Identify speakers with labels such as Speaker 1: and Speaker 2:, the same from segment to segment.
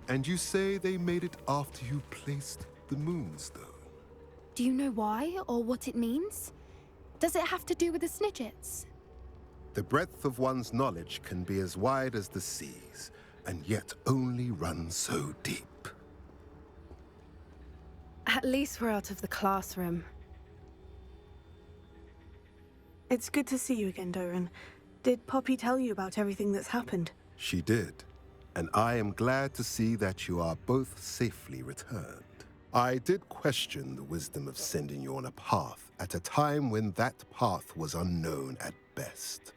Speaker 1: And you say they made it after you placed the moonstone?
Speaker 2: Do you know why or what it means? Does it have to do with the Snidgets?
Speaker 1: The breadth of one's knowledge can be as wide as the seas, and yet only run so deep.
Speaker 2: At least we're out of the classroom.
Speaker 3: It's good to see you again, Doran. Did Poppy tell you about everything that's happened?
Speaker 1: She did, and I am glad to see that you are both safely returned. I did question the wisdom of sending you on a path at a time when that path was unknown at best,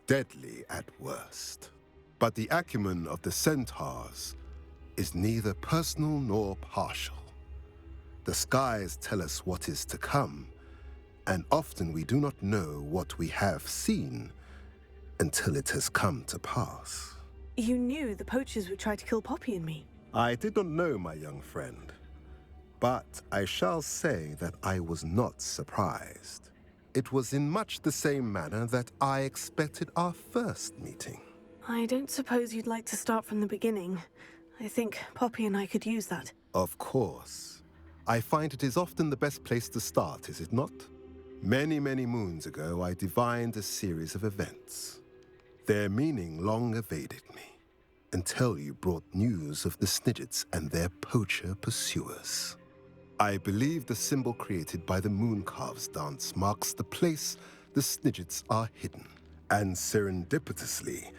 Speaker 1: deadly at worst. But the acumen of the centaurs is neither personal nor partial. The skies tell us what is to come, and often we do not know what we have seen until it has come to pass.
Speaker 3: You knew the poachers would try to kill Poppy and me.
Speaker 1: I did not know, my young friend, but I shall say that I was not surprised. It was in much the same manner that I expected our first meeting.
Speaker 3: I don't suppose you'd like to start from the beginning. I think Poppy and I could use that.
Speaker 1: Of course. I find it is often the best place to start, is it not? Many, many moons ago, I divined a series of events. Their meaning long evaded me, until you brought news of the Snidgets and their poacher pursuers. I believe the symbol created by the Mooncalves dance marks the place the Snidgets are hidden. And serendipitously,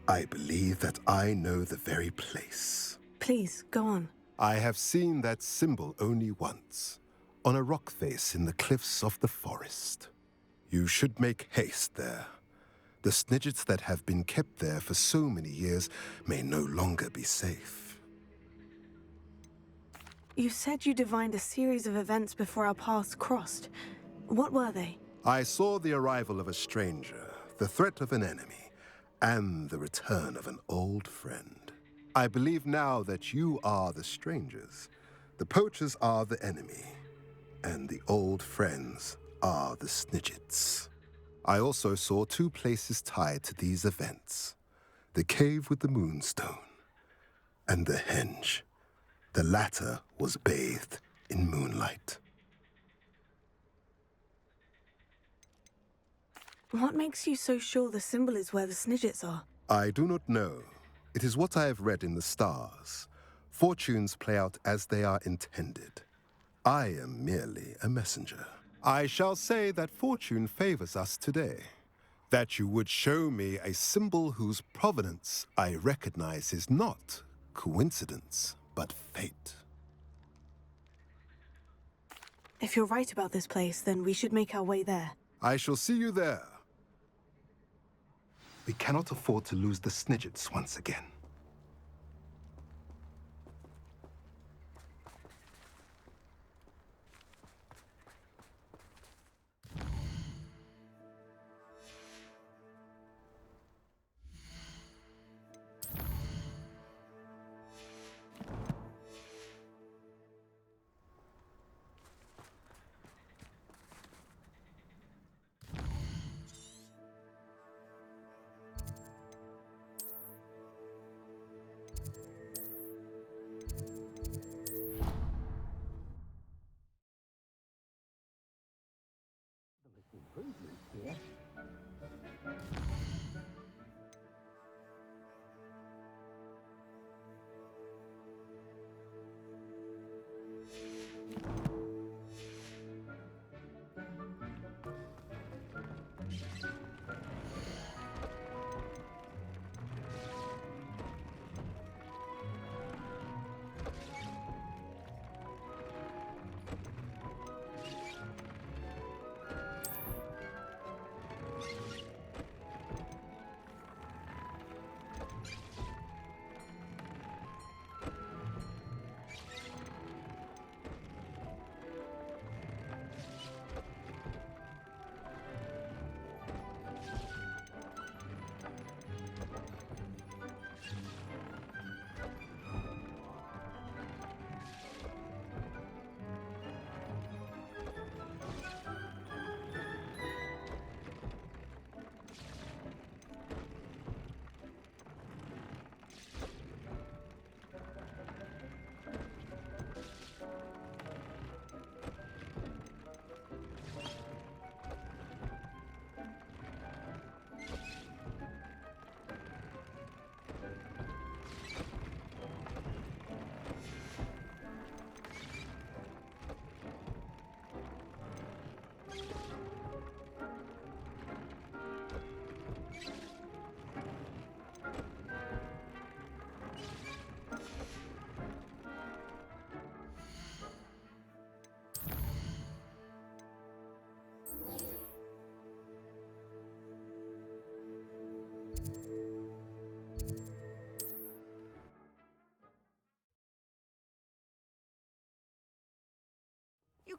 Speaker 1: I believe that I know the very place.
Speaker 3: Please, go on.
Speaker 1: I have seen that symbol only once, on a rock face in the cliffs of the forest. You should make haste there. The Snidgets that have been kept there for so many years may no longer be safe.
Speaker 3: You said you divined a series of events before our paths crossed. What were they?
Speaker 1: I saw the arrival of a stranger, the threat of an enemy, and the return of an old friend. I believe now that you are the strangers, the poachers are the enemy, and the old friends are the Snidgets. I also saw two places tied to these events: the cave with the moonstone and the henge. The latter was bathed in moonlight.
Speaker 3: What makes you so sure the symbol is where the Snidgets are?
Speaker 1: I do not know. It is what I have read in the stars. Fortunes play out as they are intended. I am merely a messenger. I shall say that fortune favors us today. That you would show me a symbol whose provenance I recognize is not coincidence, but fate.
Speaker 3: If you're right about this place, then we should make our way there.
Speaker 1: I shall see you there. We cannot afford to lose the Snidgets once again.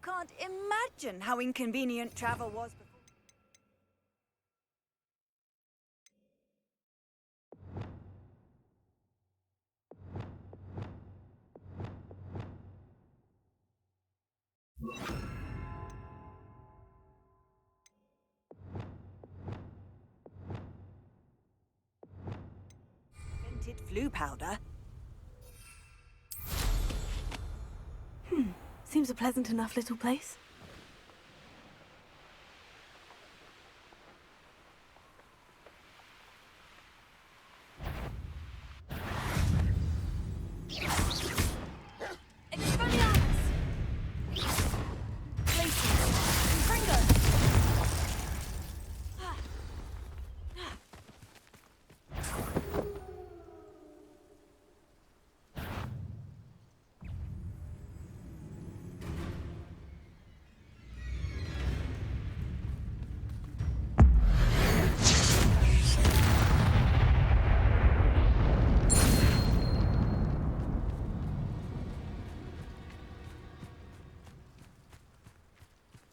Speaker 4: can't imagine how inconvenient travel was before. Invented flu powder.
Speaker 3: Seems a pleasant enough little place.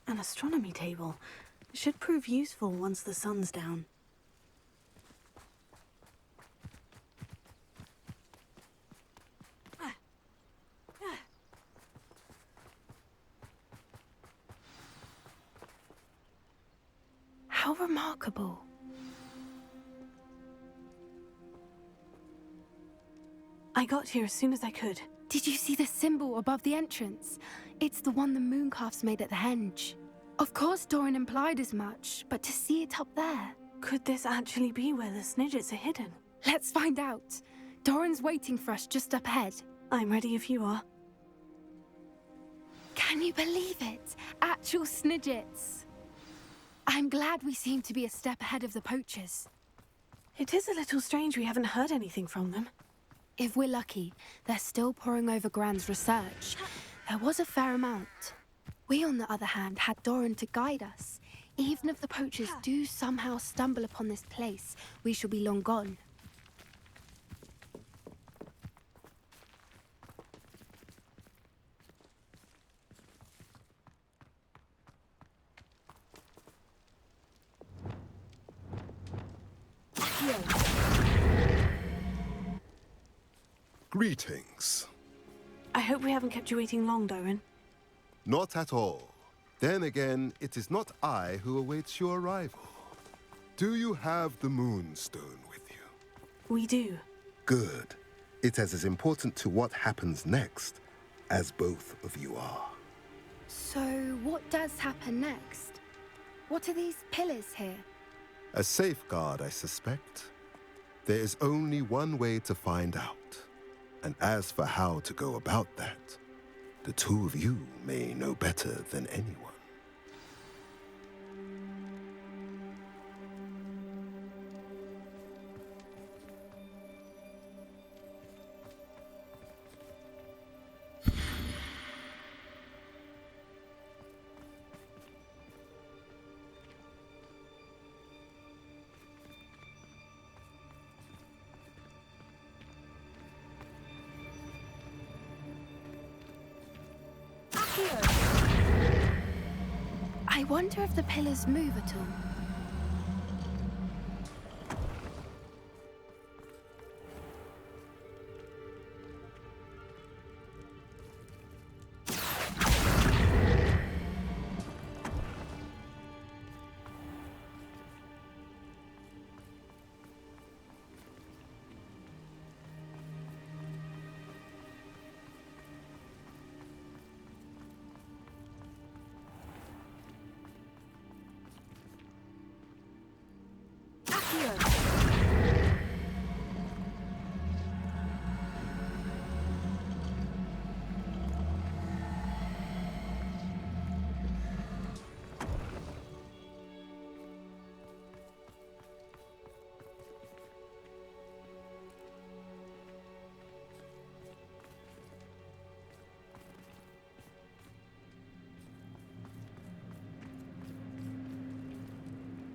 Speaker 3: An astronomy table. Should prove useful once the sun's down. How remarkable. I got here as soon as I could.
Speaker 2: Did you see the symbol above the entrance? It's the one the mooncalfs made at the henge. Of course Doran implied as much, but to see it up there...
Speaker 3: Could this actually be where the Snidgets are hidden?
Speaker 2: Let's find out. Doran's waiting for us just up ahead.
Speaker 3: I'm ready if you are.
Speaker 2: Can you believe it? Actual Snidgets. I'm glad we seem to be a step ahead of the poachers.
Speaker 3: It is a little strange we haven't heard anything from them.
Speaker 2: If we're lucky, they're still poring over Gran's research. There was a fair amount. We, on the other hand, had Doran to guide us. Even if the poachers do somehow stumble upon this place, we shall be long gone.
Speaker 1: Greetings.
Speaker 3: I hope we haven't kept you waiting long, Doran.
Speaker 1: Not at all. Then again, it is not I who awaits your arrival. Do you have the Moonstone with you?
Speaker 3: We do.
Speaker 1: Good. It is as important to what happens next as both of you are.
Speaker 2: So, what does happen next? What are these pillars here?
Speaker 1: A safeguard, I suspect. There is only one way to find out. And as for how to go about that, the two of you may know better than anyone.
Speaker 2: I wonder if the pillars move at all.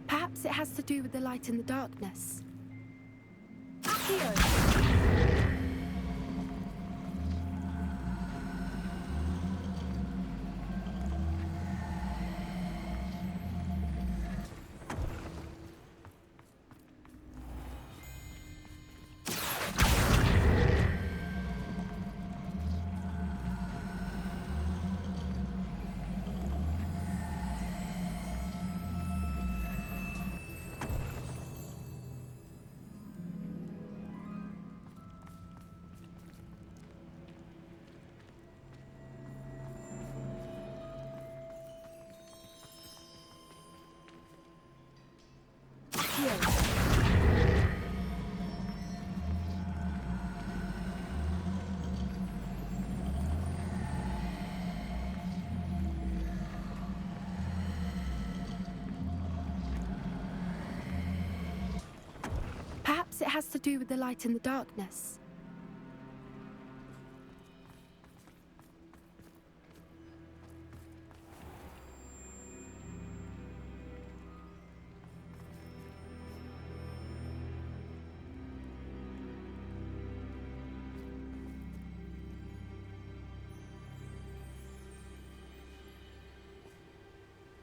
Speaker 2: Perhaps it has to do with the light in the darkness. Perhaps it has to do with the light in the darkness.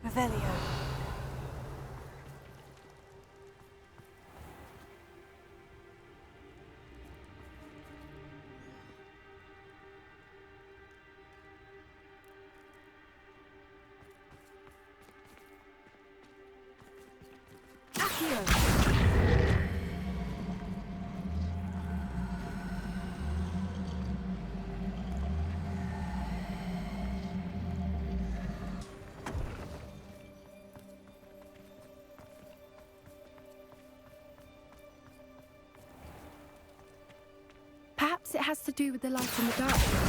Speaker 3: Revelio.
Speaker 2: Perhaps it has to do with the light in the darkness.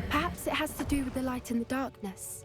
Speaker 2: Perhaps it has to do with the light in the darkness.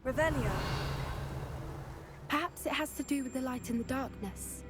Speaker 3: Revelio.
Speaker 2: Perhaps it has to do with the light in the darkness.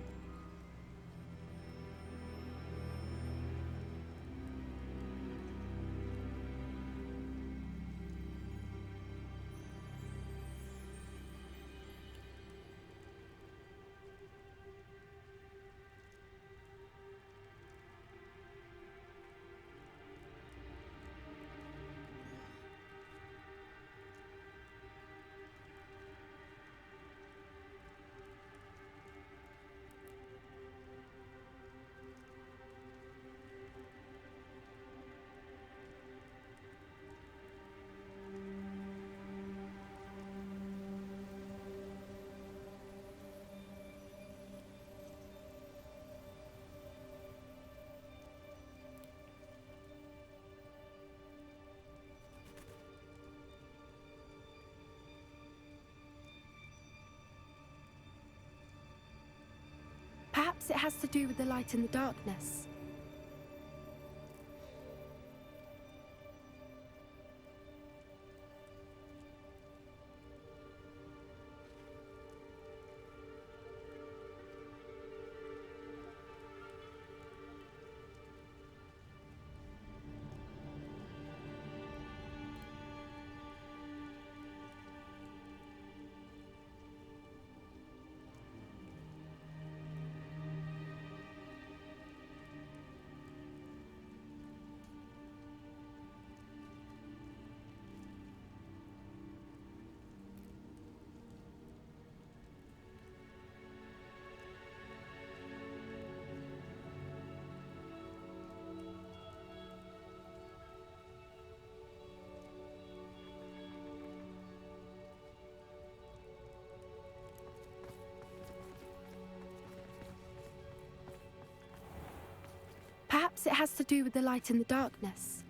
Speaker 2: Perhaps it has to do with the light in the darkness. it has to do with the light in the darkness.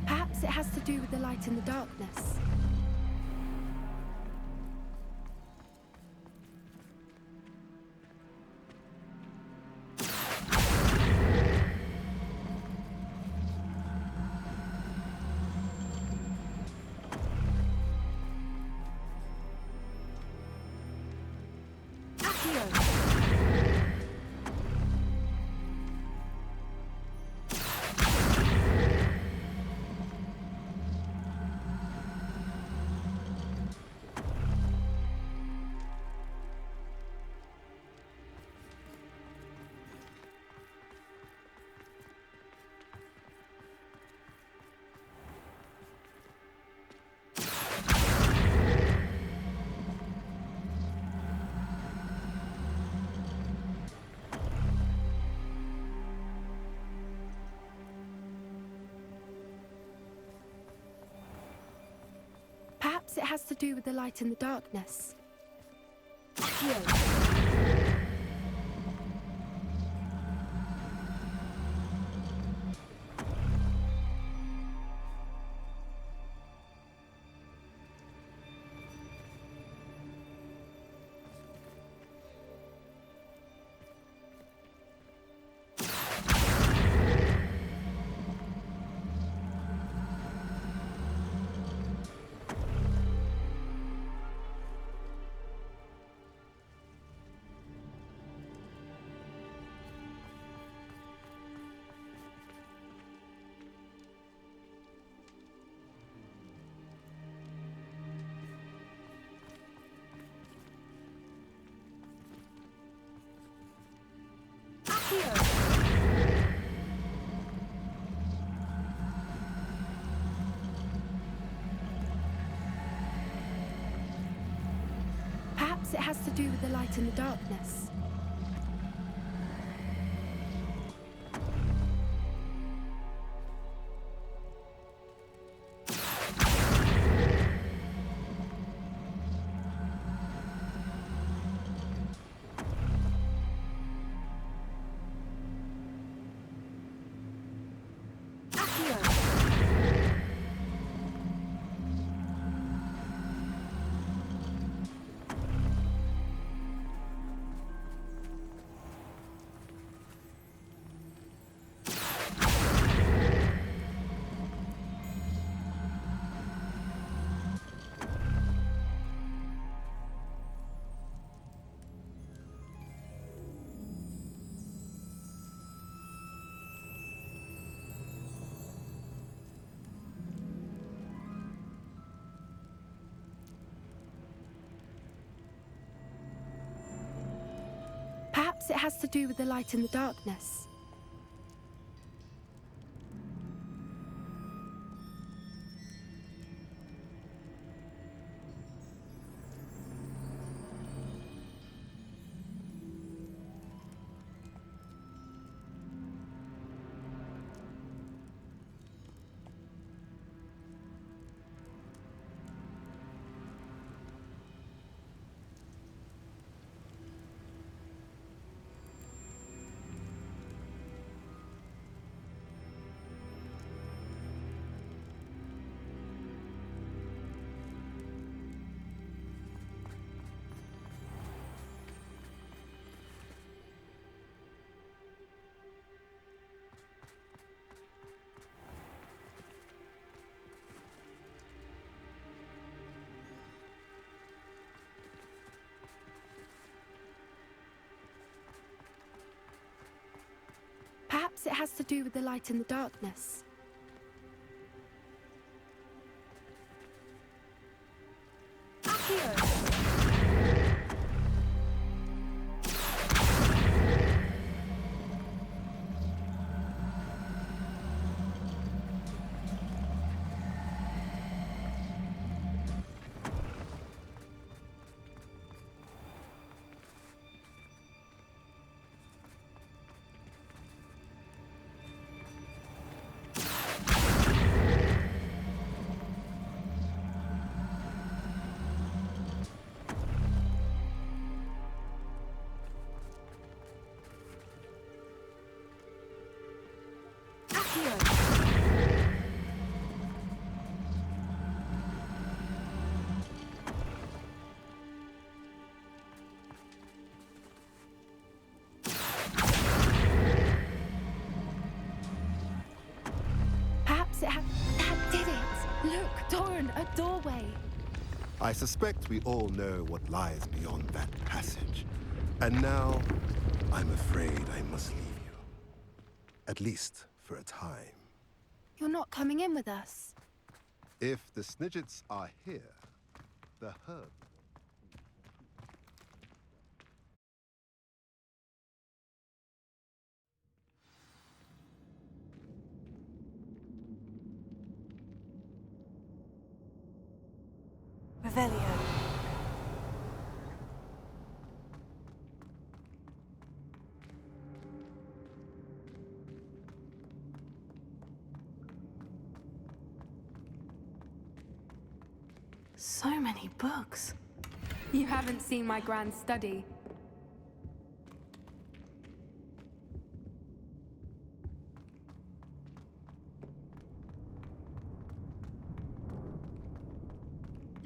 Speaker 2: Perhaps it has to do with the light in the darkness. Perhaps it has to do with the light in the darkness. Perhaps it has to do with the light in the darkness. Perhaps it has to do with the light in the darkness. Perhaps it has to do with the light and the darkness.
Speaker 4: Accio!
Speaker 2: That did it! Look, Doran, a doorway!
Speaker 1: I suspect we all know what lies beyond that passage. And now, I'm afraid I must leave you. At least for a time.
Speaker 2: You're not coming in with us.
Speaker 1: If the Snidgets are here, the herb...
Speaker 4: Revelio.
Speaker 3: So many books.
Speaker 2: You haven't seen my grand study.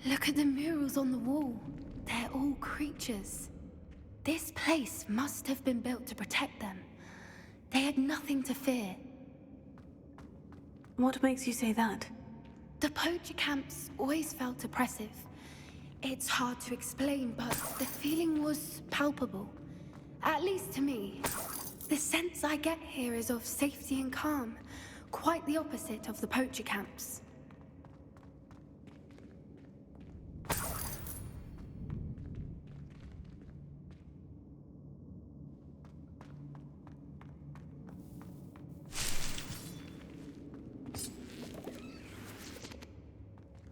Speaker 2: Look at the murals on the wall. They're all creatures. This place must have been built to protect them. They had nothing to fear.
Speaker 3: What makes you say that?
Speaker 2: The poacher camps always felt oppressive. It's hard to explain, but the feeling was palpable. At least to me. The sense I get here is of safety and calm. Quite the opposite of the poacher camps.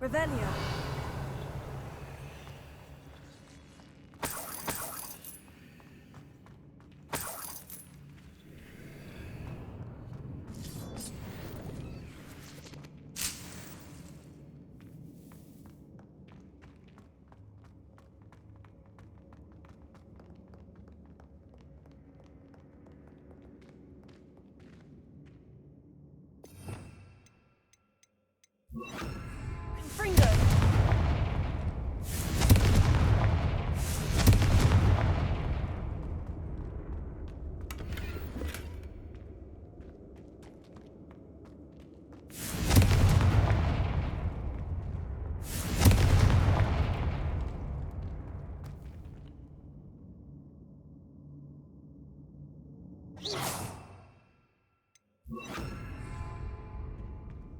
Speaker 4: Revelio. Confringo.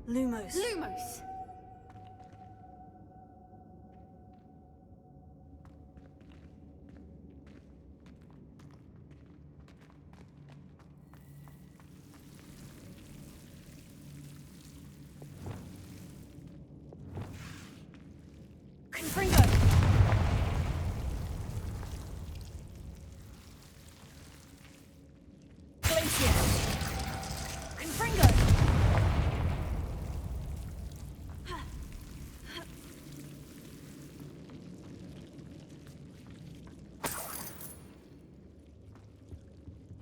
Speaker 4: Lumos.
Speaker 2: Lumos!
Speaker 4: Confringo. Glacier. Confringo.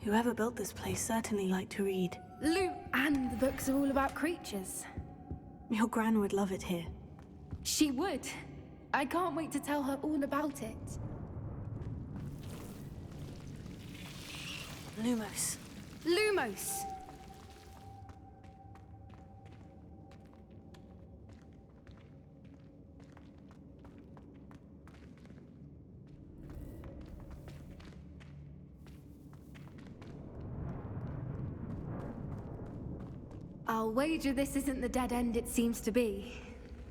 Speaker 3: Whoever built this place certainly liked to read.
Speaker 2: And the books are all about creatures.
Speaker 3: Your gran would love it here.
Speaker 2: She would. I can't wait to tell her all about it.
Speaker 3: Lumos.
Speaker 2: Lumos! I'll wager this isn't the dead end it seems to be.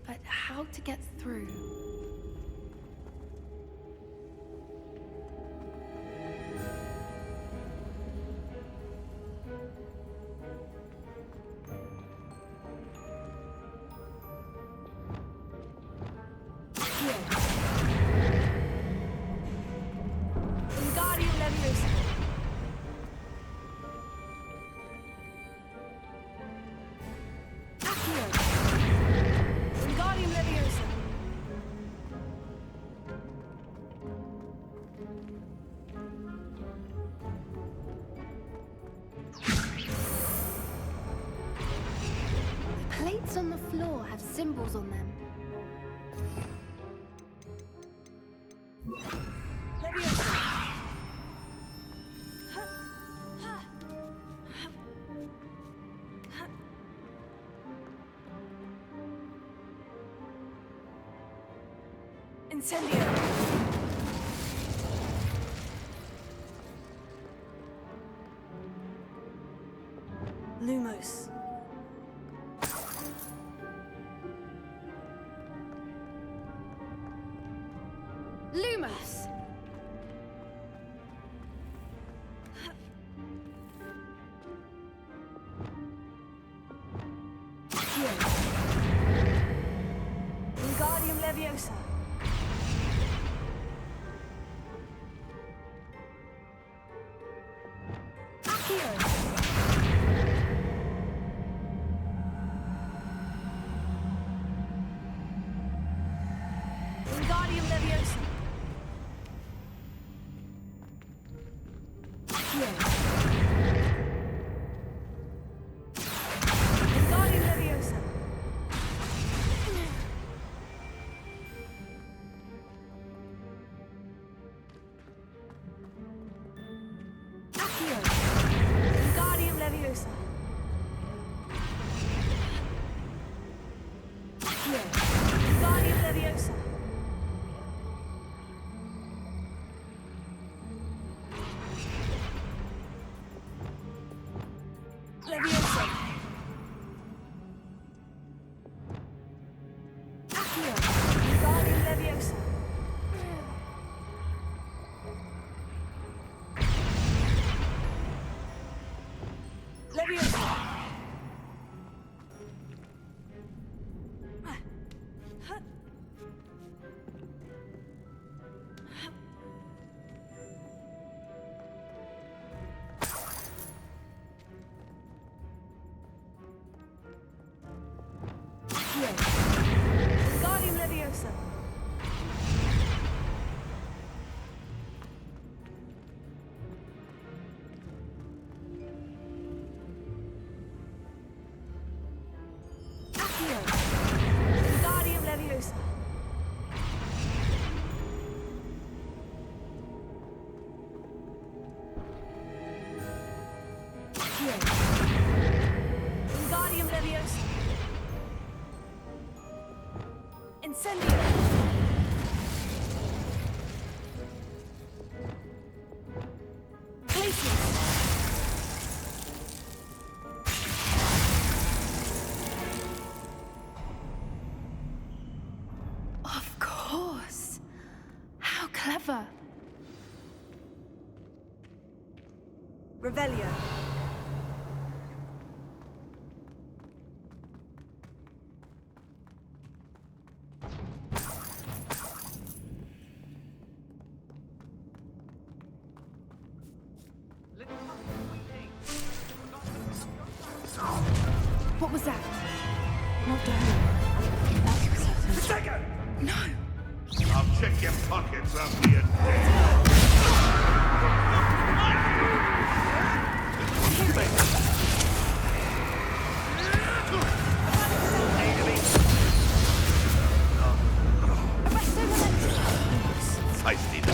Speaker 2: But how to get through?
Speaker 4: Wingardium Leviosa. Accio. Wingardium Leviosa.
Speaker 2: The plates on the floor have symbols on them.
Speaker 4: Leviosa. Incendio. Lumos.
Speaker 2: Lumos!
Speaker 4: Wingardium Leviosa. Accio. Wingardium Leviosa. Accio. Wingardium Leviosa. Accio. Wingardium Leviosa. Accio. Wingardium Leviosa. Leviosa. Accio. Wingardium Leviosa. Leviosa. Wingardium Leviosa. Accio. Wingardium Leviosa. Accio. Wingardium Leviosa. Incendio. Places.
Speaker 2: Of course! How clever!
Speaker 4: Revelio.
Speaker 2: What was that? Not down. That was something.
Speaker 5: Second!
Speaker 2: No!
Speaker 5: I'll check your pockets after you're dead. Feisty, ne?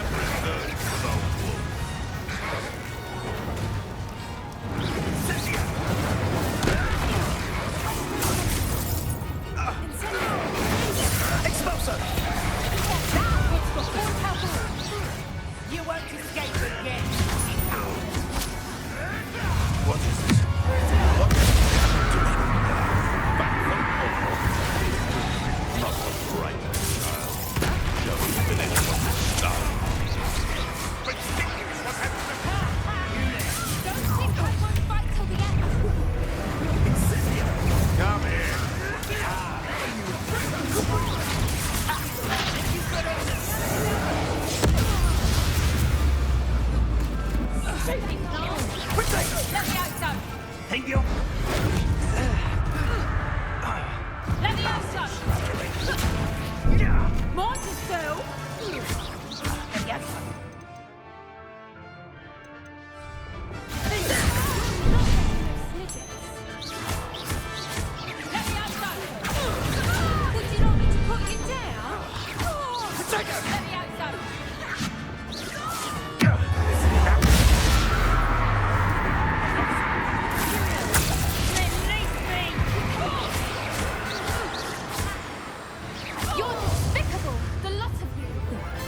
Speaker 5: Return to the wolf.
Speaker 4: You won't escape again.
Speaker 5: What is this? What? Not a bright child. Just finish what you started. Ridiculous! What happened?
Speaker 2: Don't think I won't fight till the end.
Speaker 5: Come here.
Speaker 4: Let me out, son.
Speaker 5: Thank you.
Speaker 4: Let me out, son. More to do. Let me out, son. Let me out, son.
Speaker 2: Would you like me to put you down?
Speaker 4: Let me out, son. Release me.
Speaker 2: You're despicable, the lot of you.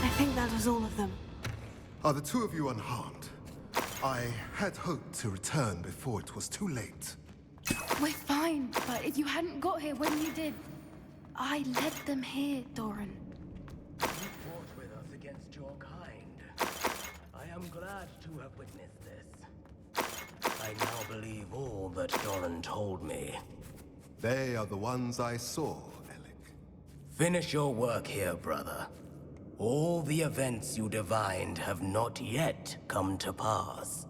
Speaker 3: I think that was all of them.
Speaker 1: Are the two of you unharmed? I had hoped to return before it was too late.
Speaker 2: We're fine, but if you hadn't got here when you did, I led them here, Doran.
Speaker 6: You fought with us against your kind. I am glad to have witnessed this. I now believe all that Doran told me.
Speaker 1: They are the ones I saw, Alec.
Speaker 6: Finish your work here, brother. All the events you divined have not yet come to pass.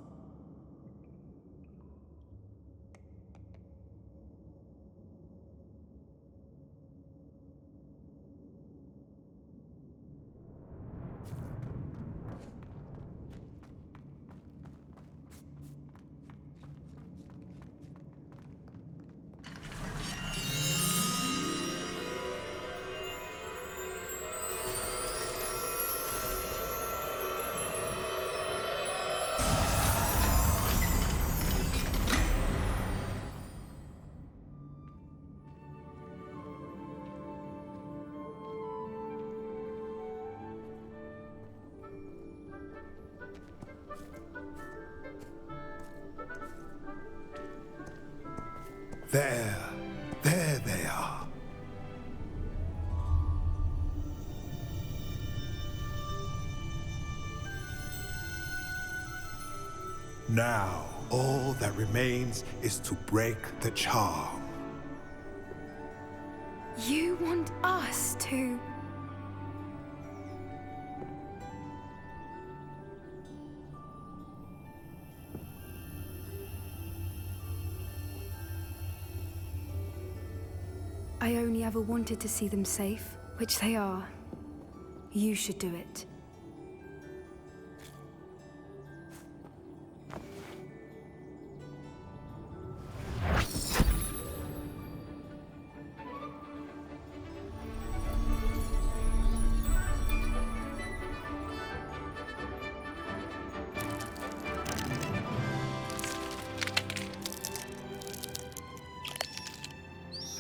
Speaker 1: There they are. Now, all that remains is to break the charm.
Speaker 2: You want us to... I only ever wanted to see them safe, which they are. You should do it.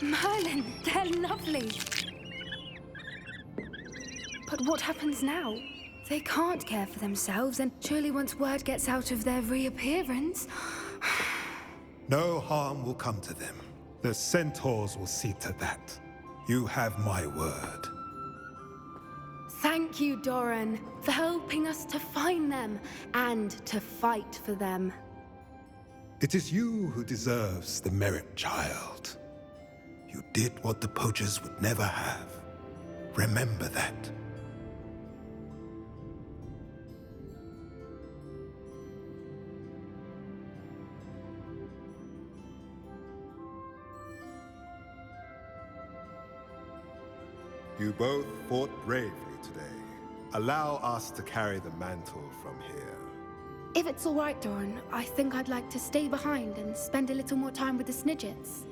Speaker 2: Merlin, they're lovely. But what happens now? They can't care for themselves, and surely once word gets out of their reappearance...
Speaker 1: No harm will come to them. The centaurs will see to that. You have my word.
Speaker 2: Thank you, Doran, for helping us to find them and to fight for them.
Speaker 1: It is you who deserves the merit, child. You did what the poachers would never have. Remember that. You both fought bravely today. Allow us to carry the mantle from here.
Speaker 2: If it's all right, Doran, I think I'd like to stay behind and spend a little more time with the Snidgets.